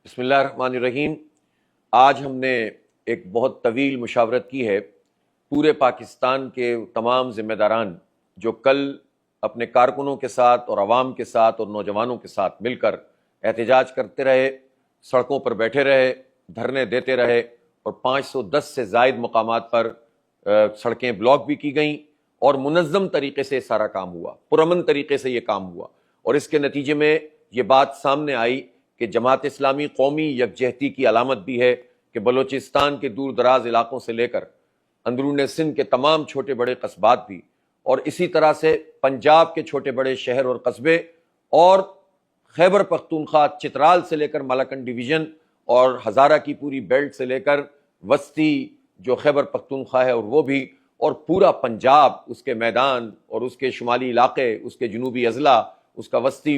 بسم اللہ الرحمن الرحیم۔ آج ہم نے ایک بہت طویل مشاورت کی ہے پورے پاکستان کے تمام ذمہ داران جو کل اپنے کارکنوں کے ساتھ اور عوام کے ساتھ اور نوجوانوں کے ساتھ مل کر احتجاج کرتے رہے، سڑکوں پر بیٹھے رہے، دھرنے دیتے رہے اور 510 سے زائد مقامات پر سڑکیں بلاک بھی کی گئیں اور منظم طریقے سے سارا کام ہوا، پرامن طریقے سے یہ کام ہوا، اور اس کے نتیجے میں یہ بات سامنے آئی کہ جماعت اسلامی قومی یکجہتی کی علامت بھی ہے کہ بلوچستان کے دور دراز علاقوں سے لے کر اندرون سندھ کے تمام چھوٹے بڑے قصبات بھی، اور اسی طرح سے پنجاب کے چھوٹے بڑے شہر اور قصبے، اور خیبر پختونخوا چترال سے لے کر مالاکنڈ ڈویژن اور ہزارہ کی پوری بیلٹ سے لے کر وسطی جو خیبر پختونخوا ہے اور وہ بھی، اور پورا پنجاب، اس کے میدان اور اس کے شمالی علاقے، اس کے جنوبی اضلاع، اس کا وسطی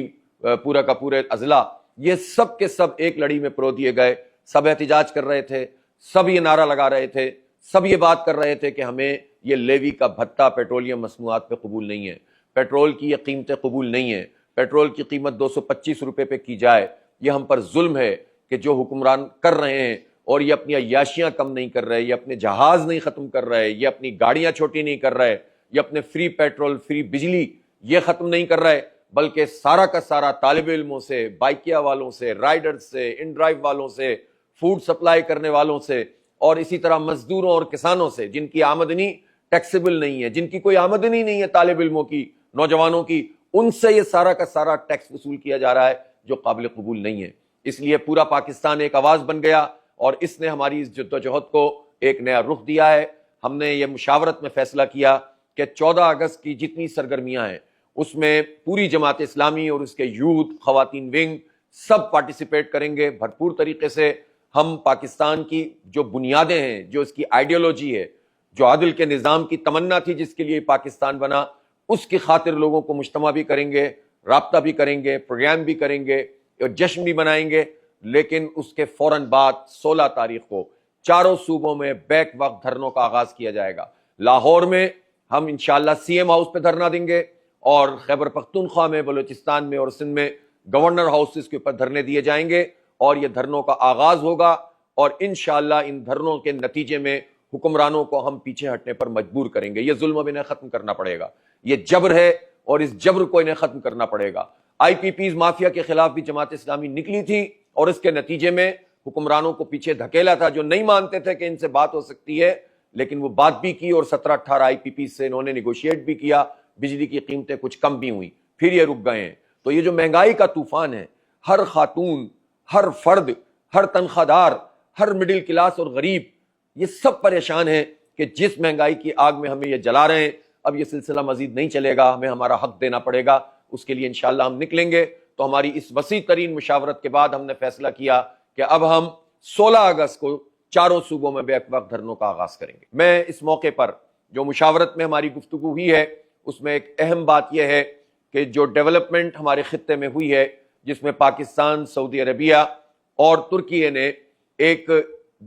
پورا کا پورے اضلاع، یہ سب کے سب ایک لڑی میں پرو دیے گئے۔ سب احتجاج کر رہے تھے، سب یہ نعرہ لگا رہے تھے، سب یہ بات کر رہے تھے کہ ہمیں یہ لیوی کا بھتہ پیٹرولیم مصنوعات پہ قبول نہیں ہے، پیٹرول کی یہ قیمتیں قبول نہیں ہیں، پیٹرول کی قیمت 225 روپے پہ کی جائے، یہ ہم پر ظلم ہے کہ جو حکمران کر رہے ہیں، اور یہ اپنی عیاشیاں کم نہیں کر رہے، یہ اپنے جہاز نہیں ختم کر رہے، یہ اپنی گاڑیاں چھوٹی نہیں کر رہے، یہ اپنے فری پیٹرول فری بجلی یہ ختم نہیں کر رہے، بلکہ سارا کا سارا طالب علموں سے، بائکیا والوں سے، رائڈرز سے، ان ڈرائیو والوں سے، فوڈ سپلائی کرنے والوں سے، اور اسی طرح مزدوروں اور کسانوں سے جن کی آمدنی ٹیکسیبل نہیں ہے، جن کی کوئی آمدنی نہیں ہے، طالب علموں کی، نوجوانوں کی، ان سے یہ سارا کا سارا ٹیکس وصول کیا جا رہا ہے جو قابل قبول نہیں ہے۔ اس لیے پورا پاکستان ایک آواز بن گیا اور اس نے ہماری اس جدوجہد کو ایک نیا رخ دیا ہے۔ ہم نے یہ مشاورت میں فیصلہ کیا کہ 14 اگست کی جتنی سرگرمیاں ہیں اس میں پوری جماعت اسلامی اور اس کے یوتھ، خواتین ونگ سب پارٹیسپیٹ کریں گے بھرپور طریقے سے۔ ہم پاکستان کی جو بنیادیں ہیں، جو اس کی آئیڈیالوجی ہے، جو عادل کے نظام کی تمنا تھی جس کے لیے پاکستان بنا، اس کی خاطر لوگوں کو مجتمع بھی کریں گے، رابطہ بھی کریں گے، پروگرام بھی کریں گے اور جشن بھی منائیں گے۔ لیکن اس کے فوراً بعد 16 تاریخ کو چاروں صوبوں میں بیک وقت دھرنوں کا آغاز کیا جائے گا۔ لاہور میں ہم انشاءاللہ سی ایم ہاؤس پہ دھرنا دیں گے، اور خیبر پختونخوا میں، بلوچستان میں اور سندھ میں گورنر ہاؤسز کے اوپر دھرنے دیے جائیں گے، اور یہ دھرنوں کا آغاز ہوگا، اور انشاءاللہ ان دھرنوں کے نتیجے میں حکمرانوں کو ہم پیچھے ہٹنے پر مجبور کریں گے۔ یہ ظلم اب انہیں ختم کرنا پڑے گا، یہ جبر ہے اور اس جبر کو انہیں ختم کرنا پڑے گا۔ آئی پی پیز مافیا کے خلاف بھی جماعت اسلامی نکلی تھی اور اس کے نتیجے میں حکمرانوں کو پیچھے دھکیلا تھا، جو نہیں مانتے تھے کہ ان سے بات ہو سکتی ہے، لیکن وہ بات بھی کی اور 17-18 آئی پی پیز سے انہوں نے نیگوشیٹ بھی کیا، بجلی کی قیمتیں کچھ کم بھی ہوئیں، پھر یہ رک گئے ہیں۔ تو یہ جو مہنگائی کا طوفان ہے، ہر خاتون، ہر فرد، ہر تنخواہ دار، ہر مڈل کلاس اور غریب، یہ سب پریشان ہیں کہ جس مہنگائی کی آگ میں ہمیں یہ جلا رہے ہیں، اب یہ سلسلہ مزید نہیں چلے گا، ہمیں ہمارا حق دینا پڑے گا۔ اس کے لیے انشاءاللہ ہم نکلیں گے۔ تو ہماری اس وسیع ترین مشاورت کے بعد ہم نے فیصلہ کیا کہ اب ہم 16 اگست کو چاروں صوبوں میں بیک وقت دھرنوں کا آغاز کریں گے۔ میں اس موقع پر جو مشاورت میں ہماری گفتگو ہوئی ہے اس میں ایک اہم بات یہ ہے کہ جو ڈیولپمنٹ ہمارے خطے میں ہوئی ہے، جس میں پاکستان، سعودی عربیہ اور ترکی نے ایک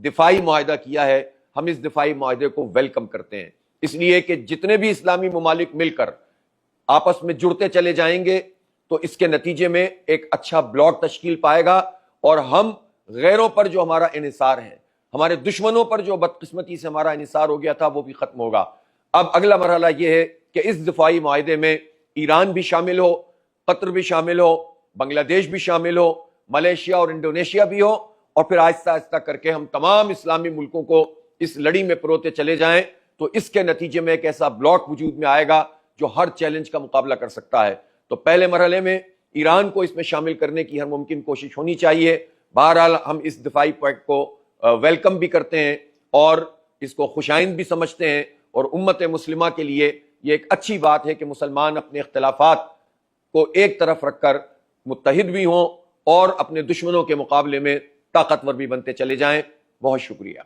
دفاعی معاہدہ کیا ہے، ہم اس دفاعی معاہدے کو ویلکم کرتے ہیں، اس لیے کہ جتنے بھی اسلامی ممالک مل کر آپس میں جڑتے چلے جائیں گے تو اس کے نتیجے میں ایک اچھا بلاک تشکیل پائے گا، اور ہم غیروں پر جو ہمارا انحصار ہے، ہمارے دشمنوں پر جو بدقسمتی سے ہمارا انحصار ہو گیا تھا، وہ بھی ختم ہوگا۔ اب اگلا مرحلہ یہ ہے کہ اس دفاعی معاہدے میں ایران بھی شامل ہو، قطر بھی شامل ہو، بنگلہ دیش بھی شامل ہو، ملیشیا اور انڈونیشیا بھی ہو، اور پھر آہستہ آہستہ کر کے ہم تمام اسلامی ملکوں کو اس لڑی میں پروتے چلے جائیں، تو اس کے نتیجے میں ایک ایسا بلاک وجود میں آئے گا جو ہر چیلنج کا مقابلہ کر سکتا ہے۔ تو پہلے مرحلے میں ایران کو اس میں شامل کرنے کی ہر ممکن کوشش ہونی چاہیے۔ بہرحال ہم اس دفاعی پیکٹ کو ویلکم بھی کرتے ہیں اور اس کو خوشائند بھی سمجھتے ہیں، اور امت مسلمہ کے لیے یہ ایک اچھی بات ہے کہ مسلمان اپنے اختلافات کو ایک طرف رکھ کر متحد بھی ہوں اور اپنے دشمنوں کے مقابلے میں طاقتور بھی بنتے چلے جائیں۔ بہت شکریہ۔